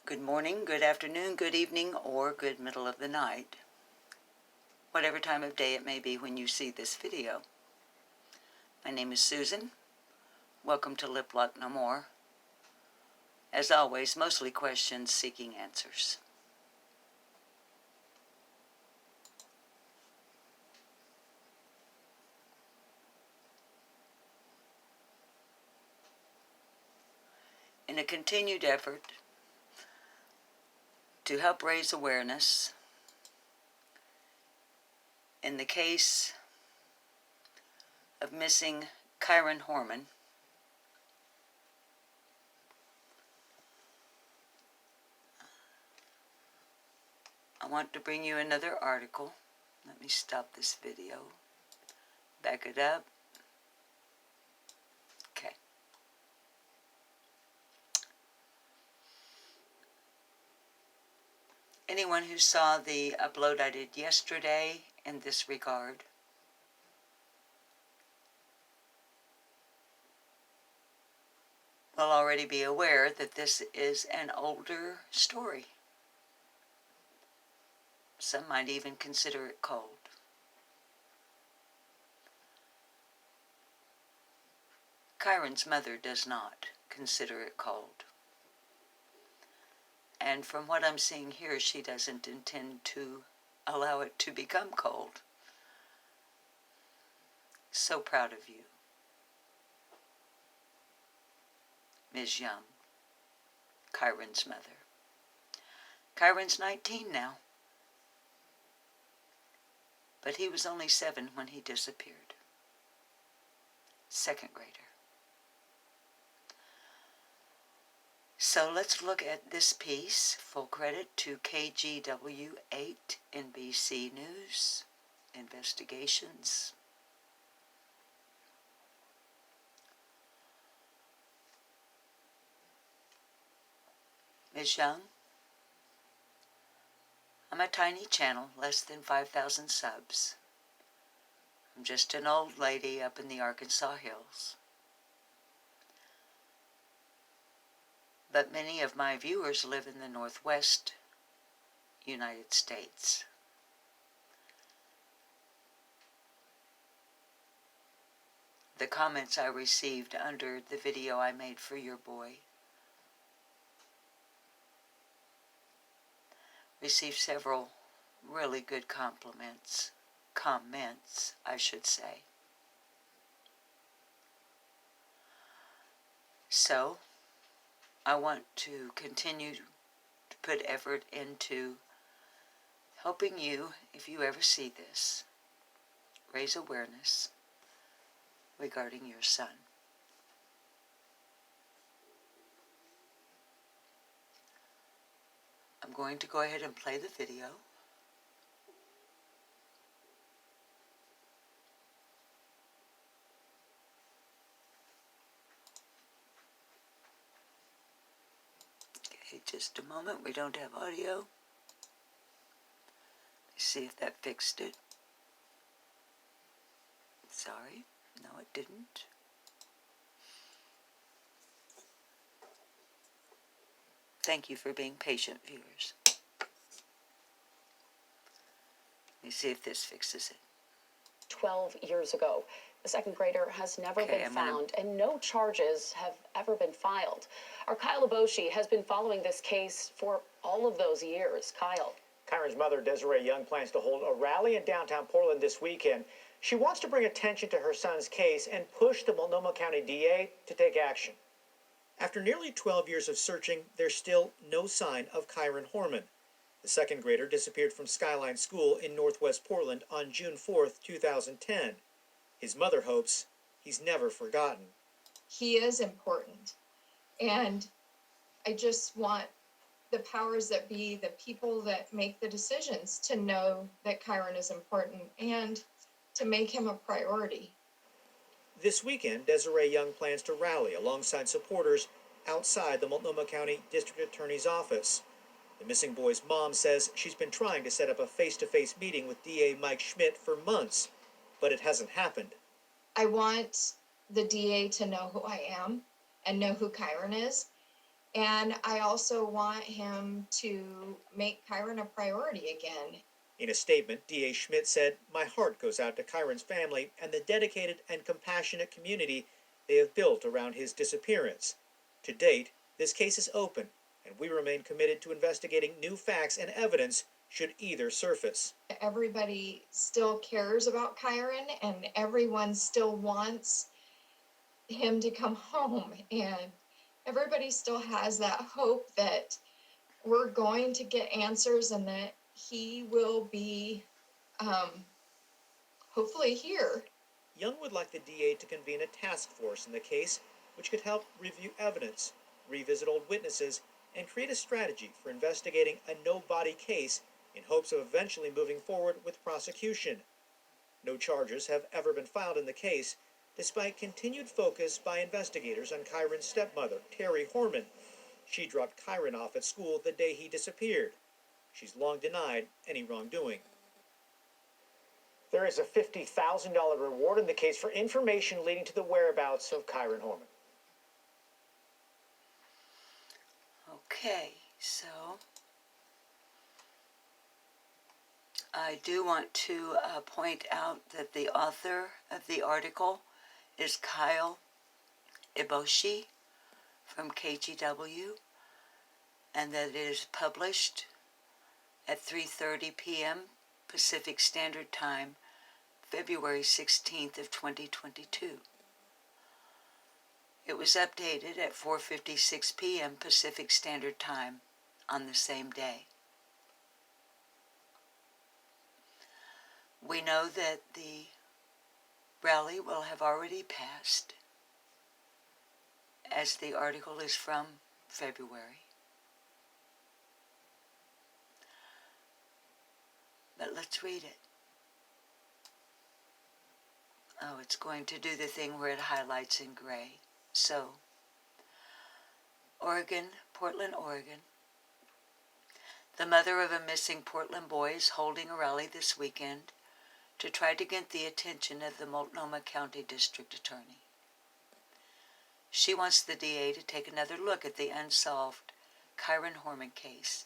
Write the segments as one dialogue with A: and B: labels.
A: Good morning, good afternoon, good evening, or good middle of the night. Whatever time of day it may be when you see this video. My name is Susan. Welcome to Lip Lock No More. As always, mostly questions seeking answers. In a continued effort to help raise awareness in the case of missing Kyron Horman, I want to bring you another article. Let me stop this video. Back it up. Okay. Anyone who saw the upload I did yesterday in this regard will already be aware that this is an older story. Some might even consider it cold. Kyron's mother does not consider it cold. And from what I'm seeing here, she doesn't intend to allow it to become cold. So proud of you, Ms. Young, Kyron's mother. Kyron's 19 now, but he was only 7 when he disappeared. Second grader. So let's look at this piece. Full credit to KGW8 NBC News Investigations. Ms. Young, I'm a tiny channel, less than 5,000 subs. I'm just an old lady up in the Arkansas hills. But many of my viewers live in the Northwest United States. The comments I received under the video I made for your boy received several really good comments, I should say. So, I want to continue to put effort into helping you, if you ever see this, raise awareness regarding your son. I'm going to go ahead and play the video. Okay, just a moment. We don't have audio. Let's see if that fixed it. Sorry. No, it didn't. Thank you for being patient, viewers. Let me see if this fixes it.
B: 12 years ago. The second grader has never been found, and no charges have ever been filed. Our Kyle Aboshi has been following this case for all of those years. Kyle.
C: Kyron's mother, Desiree Young, plans to hold a rally in downtown Portland this weekend. She wants to bring attention to her son's case and push the Multnomah County DA to take action. After nearly 12 years of searching, there's still no sign of Kyron Horman. The second grader disappeared from Skyline School in northwest Portland on June 4th, 2010. His mother hopes he's never forgotten.
D: He is important. And I just want the powers that be, the people that make the decisions, to know that Kyron is important and to make him a priority.
C: This weekend, Desiree Young plans to rally alongside supporters outside the Multnomah County District Attorney's office. The missing boy's mom says she's been trying to set up a face-to-face meeting with DA Mike Schmidt for months, but it hasn't happened.
D: I want the DA to know who I am and know who Kyron is, And I also want him to make Kyron a priority again.
C: In a statement, DA Schmidt said, "My heart goes out to Kyron's family and the dedicated and compassionate community they have built around his disappearance. To date, this case is open, and we remain committed to investigating new facts and evidence should either surface."
D: Everybody still cares about Kyron, and everyone still wants him to come home, and everybody still has that hope that we're going to get answers and that he will be hopefully here.
C: Young would like the DA to convene a task force in the case, which could help review evidence, revisit old witnesses, and create a strategy for investigating a no-body case in hopes of eventually moving forward with prosecution. No charges have ever been filed in the case, despite continued focus by investigators on Kyron's stepmother, Terry Horman. She dropped Kyron off at school the day he disappeared. She's long denied any wrongdoing. There is a $50,000 reward in the case for information leading to the whereabouts of Kyron Horman.
A: Okay, so I do want to point out that the author of the article is Kyle Iboshi from KGW, and that it is published at 3:30 p.m. Pacific Standard Time, February 16th of 2022. It was updated at 4:56 p.m. Pacific Standard Time on the same day. We know that the rally will have already passed, as the article is from February. But let's read it. Oh, it's going to do the thing where it highlights in gray. So, Oregon, Portland, Oregon. The mother of a missing Portland boy is holding a rally this weekend to try to get the attention of the Multnomah County District Attorney. She wants the DA to take another look at the unsolved Kyron Horman case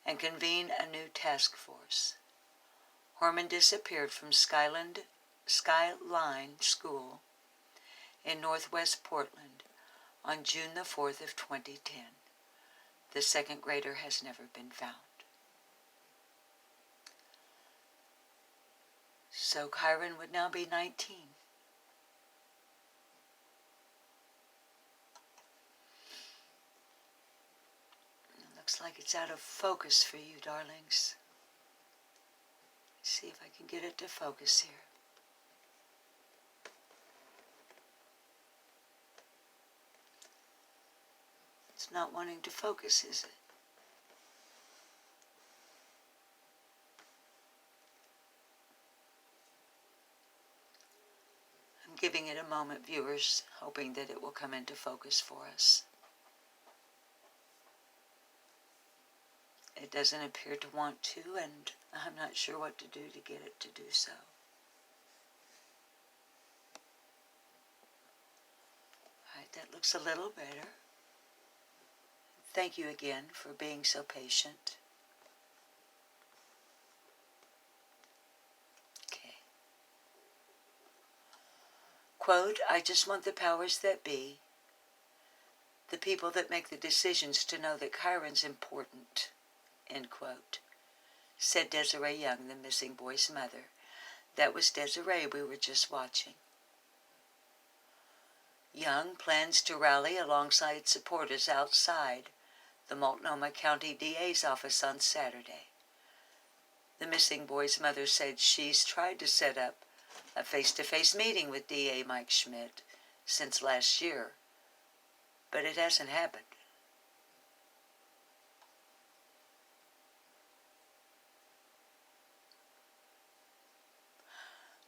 A: and convene a new task force. Horman disappeared from Skyline School in northwest Portland on June the 4th of 2010. The second grader has never been found. So Kyron would now be 19. It looks like it's out of focus for you, darlings. Let's see if I can get it to focus here. It's not wanting to focus, is it? I'm giving it a moment, viewers, hoping that it will come into focus for us. It doesn't appear to want to, and I'm not sure what to do to get it to do so. All right, that looks a little better. Thank you again for being so patient. Okay. Quote, "I just want the powers that be, the people that make the decisions, to know that Kyron's important," end quote, said Desiree Young, the missing boy's mother. That was Desiree we were just watching. Young plans to rally alongside supporters outside the Multnomah County DA's office on Saturday. The missing boy's mother said she's tried to set up a face-to-face meeting with DA Mike Schmidt since last year, but it hasn't happened.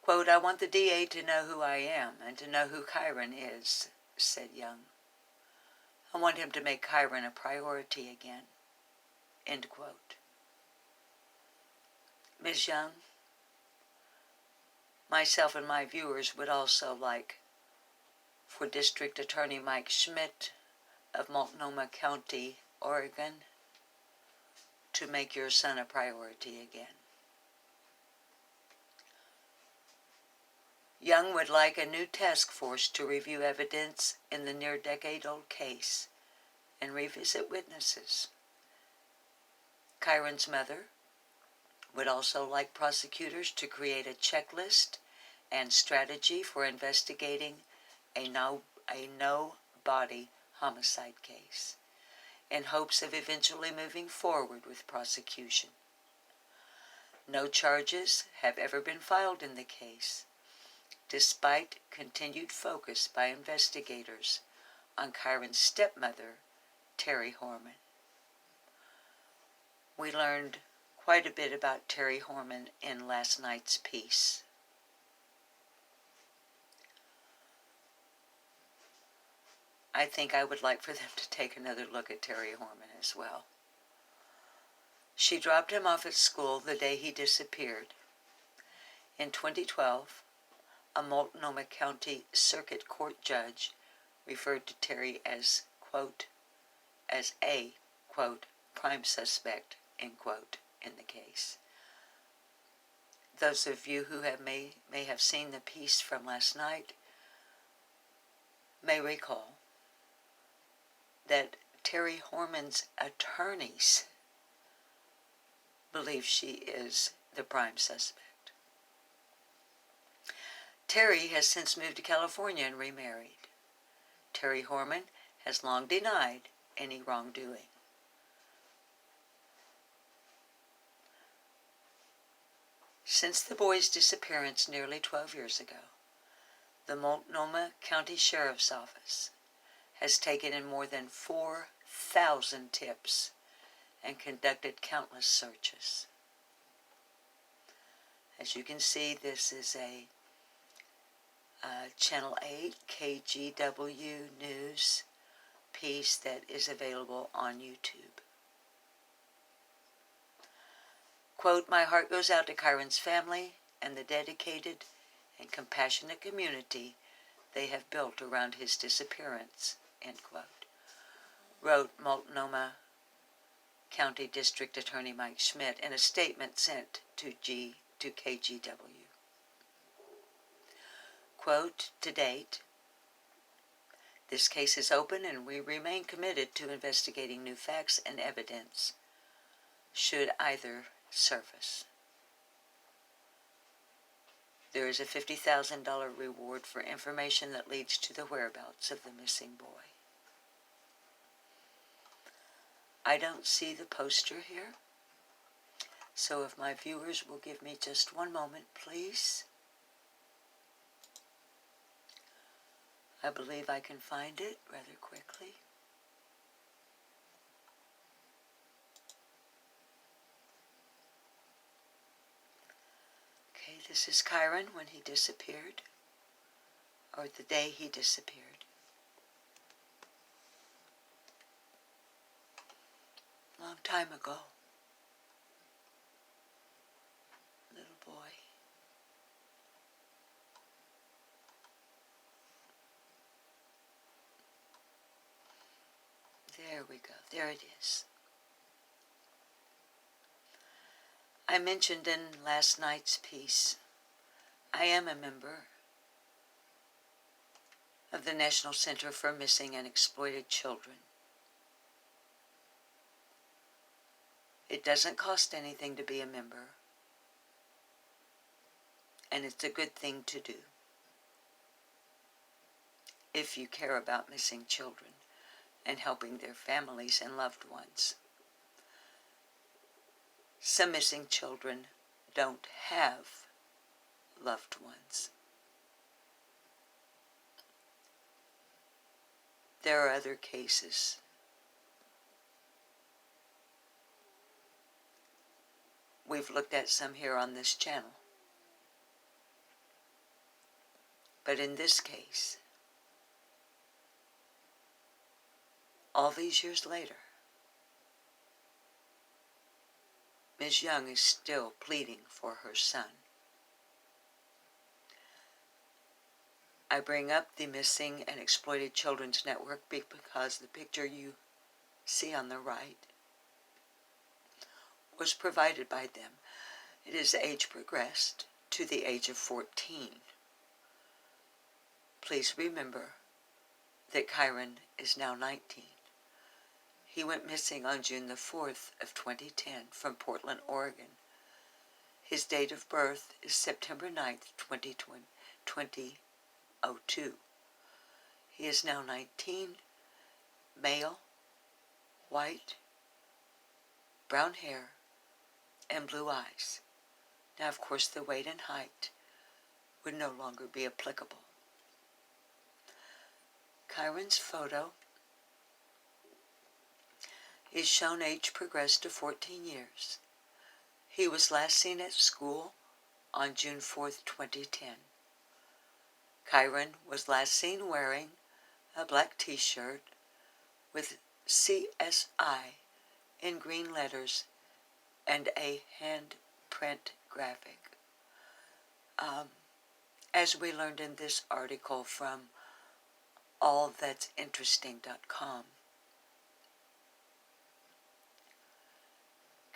A: Quote, "I want the DA to know who I am and to know who Kyron is," said Young. "I want him to make Kyron a priority again," end quote. Ms. Young, myself and my viewers would also like for District Attorney Mike Schmidt, of Multnomah County, Oregon, to make your son a priority again. Young would like a new task force to review evidence in the near-decade-old case and revisit witnesses. Kyron's mother would also like prosecutors to create a checklist and strategy for investigating a no-body homicide case, in hopes of eventually moving forward with prosecution. No charges have ever been filed in the case, despite continued focus by investigators on Kyron's stepmother, Terry Horman. We learned quite a bit about Terry Horman in last night's piece. I think I would like for them to take another look at Terry Horman as well. She dropped him off at school the day he disappeared. In 2012, a Multnomah County Circuit Court judge referred to Terry as, quote, as a, quote, prime suspect, end quote, in the case. Those of you who may have seen the piece from last night may recall that Terry Horman's attorneys believe she is the prime suspect. Terry has since moved to California and remarried. Terry Horman has long denied any wrongdoing. Since the boy's disappearance nearly 12 years ago, the Multnomah County Sheriff's Office has taken in more than 4,000 tips and conducted countless searches. As you can see, this is a Channel 8 KGW News piece that is available on YouTube. Quote, my heart goes out to Kyron's family and the dedicated and compassionate community they have built around his disappearance, end quote, wrote Multnomah County District Attorney Mike Schmidt in a statement sent to KGW. Quote, to date, this case is open and we remain committed to investigating new facts and evidence should either surface. There is a $50,000 reward for information that leads to the whereabouts of the missing boy. I don't see the poster here, so if my viewers will give me just one moment, please. I believe I can find it rather quickly. Okay, this is Kyron when he disappeared, or the day he disappeared. Long time ago. Little boy. There we go. There it is. I mentioned in last night's piece, I am a member of the National Center for Missing and Exploited Children. It doesn't cost anything to be a member, and it's a good thing to do if you care about missing children and helping their families and loved ones. Some missing children don't have loved ones. There are other cases. We've looked at some here on this channel. But in this case, all these years later, Ms. Young is still pleading for her son. I bring up the Missing and Exploited Children's Network because the picture you see on the right was provided by them. It is age progressed to the age of 14. Please remember that Kyron is now 19. He went missing on June the 4th of 2010 from Portland, Oregon. His date of birth is September 9th, 2002. He is now 19, male, white, brown hair, and blue eyes. Now, of course, the weight and height would no longer be applicable. Kyron's photo is shown age progressed to 14 years. He was last seen at school on June 4th, 2010. Kyron was last seen wearing a black t-shirt with CSI in green letters and a handprint graphic. As we learned in this article from allthat'sinteresting.com,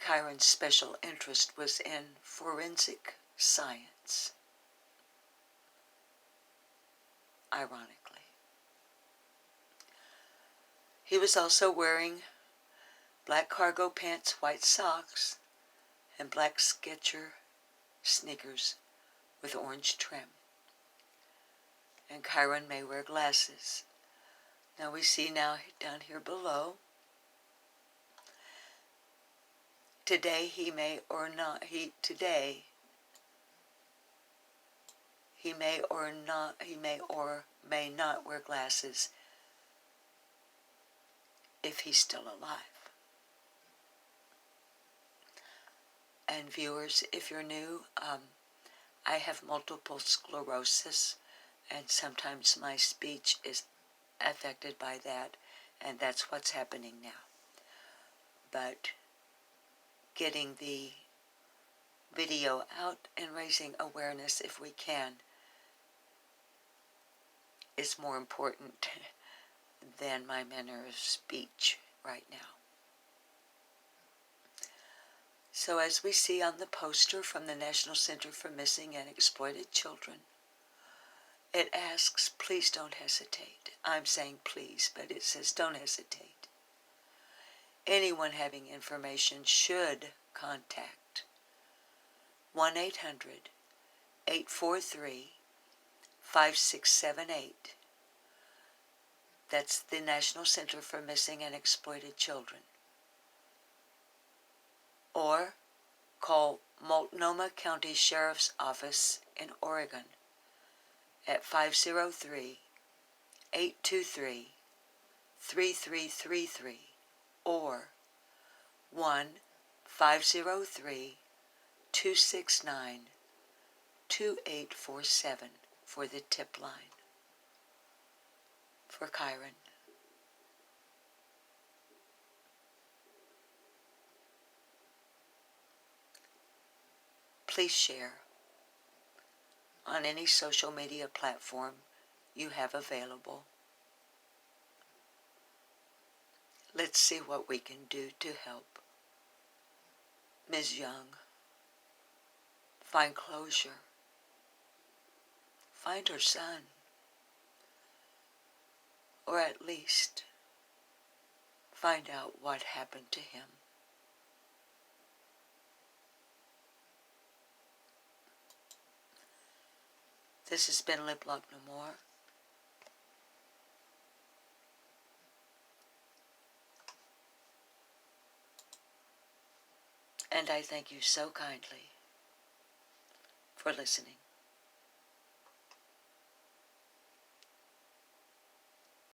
A: Kyron's special interest was in forensic science. Ironically. He was also wearing black cargo pants, white socks, and black Skechers sneakers with orange trim. And Kyron may wear glasses. Now we see now down here below, today he may or may not wear glasses if he's still alive. And viewers, if you're new, I have multiple sclerosis, and sometimes my speech is affected by that, and that's what's happening now. But getting the video out and raising awareness, if we can, is more important than my manner of speech right now. So as we see on the poster from the National Center for Missing and Exploited Children, it asks, please don't hesitate. I'm saying please, but it says don't hesitate. Anyone having information should contact 1-800-843-5678. That's the National Center for Missing and Exploited Children. Or call Multnomah County Sheriff's Office in Oregon at 503-823-3333 or 1-503-269-2847 for the tip line. For Kyron. Please share on any social media platform you have available. Let's see what we can do to help Ms. Young find closure, find her son, or at least find out what happened to him. This has been Lip Lock No More. And I thank you so kindly for listening.